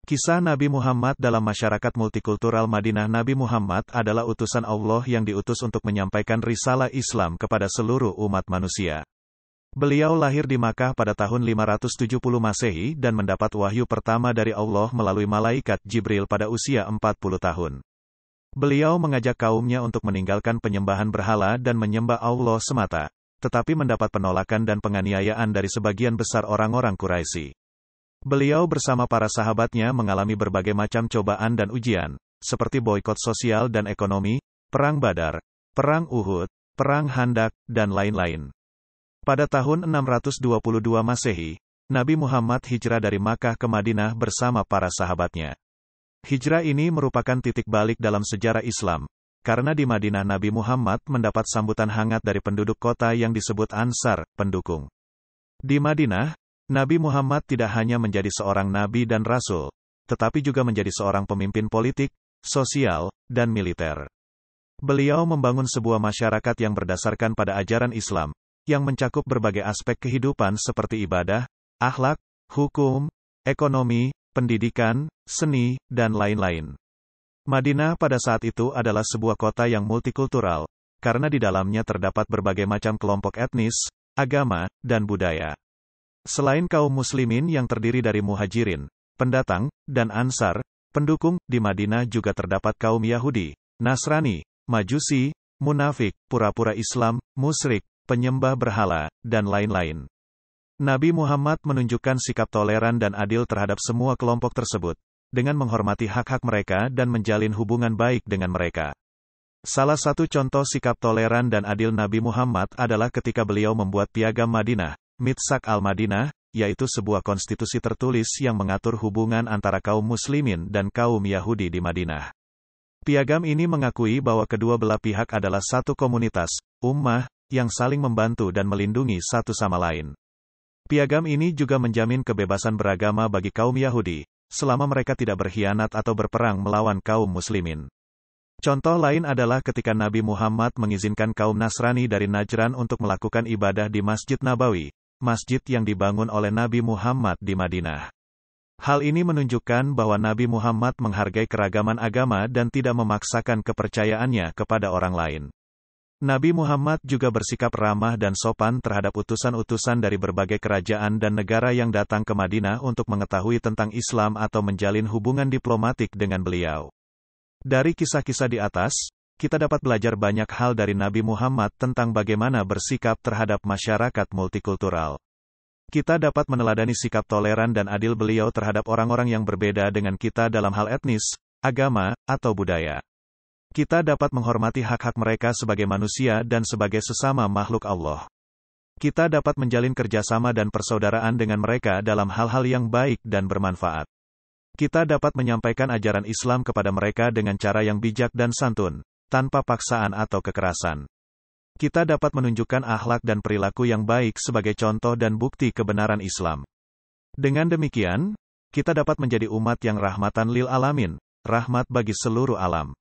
Kisah Nabi Muhammad dalam masyarakat multikultural Madinah. Nabi Muhammad adalah utusan Allah yang diutus untuk menyampaikan risalah Islam kepada seluruh umat manusia. Beliau lahir di Makkah pada tahun 570 Masehi dan mendapat wahyu pertama dari Allah melalui malaikat Jibril pada usia 40 tahun. Beliau mengajak kaumnya untuk meninggalkan penyembahan berhala dan menyembah Allah semata, tetapi mendapat penolakan dan penganiayaan dari sebagian besar orang-orang Quraisy. Beliau bersama para sahabatnya mengalami berbagai macam cobaan dan ujian, seperti boikot sosial dan ekonomi, perang Badar, perang Uhud, perang Khandaq, dan lain-lain. Pada tahun 622 Masehi, Nabi Muhammad hijrah dari Makkah ke Madinah bersama para sahabatnya. Hijrah ini merupakan titik balik dalam sejarah Islam, karena di Madinah Nabi Muhammad mendapat sambutan hangat dari penduduk kota yang disebut Ansar, pendukung. Di Madinah, Nabi Muhammad tidak hanya menjadi seorang nabi dan rasul, tetapi juga menjadi seorang pemimpin politik, sosial, dan militer. Beliau membangun sebuah masyarakat yang berdasarkan pada ajaran Islam, yang mencakup berbagai aspek kehidupan seperti ibadah, akhlak, hukum, ekonomi, pendidikan, seni, dan lain-lain. Madinah pada saat itu adalah sebuah kota yang multikultural, karena di dalamnya terdapat berbagai macam kelompok etnis, agama, dan budaya. Selain kaum muslimin yang terdiri dari muhajirin, pendatang, dan ansar, pendukung, di Madinah juga terdapat kaum Yahudi, Nasrani, Majusi, munafik, pura-pura Islam, musyrik, penyembah berhala, dan lain-lain. Nabi Muhammad menunjukkan sikap toleran dan adil terhadap semua kelompok tersebut, dengan menghormati hak-hak mereka dan menjalin hubungan baik dengan mereka. Salah satu contoh sikap toleran dan adil Nabi Muhammad adalah ketika beliau membuat piagam Madinah, Mitsak al-Madinah, yaitu sebuah konstitusi tertulis yang mengatur hubungan antara kaum muslimin dan kaum Yahudi di Madinah. Piagam ini mengakui bahwa kedua belah pihak adalah satu komunitas, ummah, yang saling membantu dan melindungi satu sama lain. Piagam ini juga menjamin kebebasan beragama bagi kaum Yahudi, selama mereka tidak berkhianat atau berperang melawan kaum muslimin. Contoh lain adalah ketika Nabi Muhammad mengizinkan kaum Nasrani dari Najran untuk melakukan ibadah di Masjid Nabawi, masjid yang dibangun oleh Nabi Muhammad di Madinah. Hal ini menunjukkan bahwa Nabi Muhammad menghargai keragaman agama dan tidak memaksakan kepercayaannya kepada orang lain. Nabi Muhammad juga bersikap ramah dan sopan terhadap utusan-utusan dari berbagai kerajaan dan negara yang datang ke Madinah untuk mengetahui tentang Islam atau menjalin hubungan diplomatik dengan beliau. Dari kisah-kisah di atas, kita dapat belajar banyak hal dari Nabi Muhammad tentang bagaimana bersikap terhadap masyarakat multikultural. Kita dapat meneladani sikap toleran dan adil beliau terhadap orang-orang yang berbeda dengan kita dalam hal etnis, agama, atau budaya. Kita dapat menghormati hak-hak mereka sebagai manusia dan sebagai sesama makhluk Allah. Kita dapat menjalin kerjasama dan persaudaraan dengan mereka dalam hal-hal yang baik dan bermanfaat. Kita dapat menyampaikan ajaran Islam kepada mereka dengan cara yang bijak dan santun, tanpa paksaan atau kekerasan. Kita dapat menunjukkan akhlak dan perilaku yang baik sebagai contoh dan bukti kebenaran Islam. Dengan demikian, kita dapat menjadi umat yang rahmatan lil alamin, rahmat bagi seluruh alam.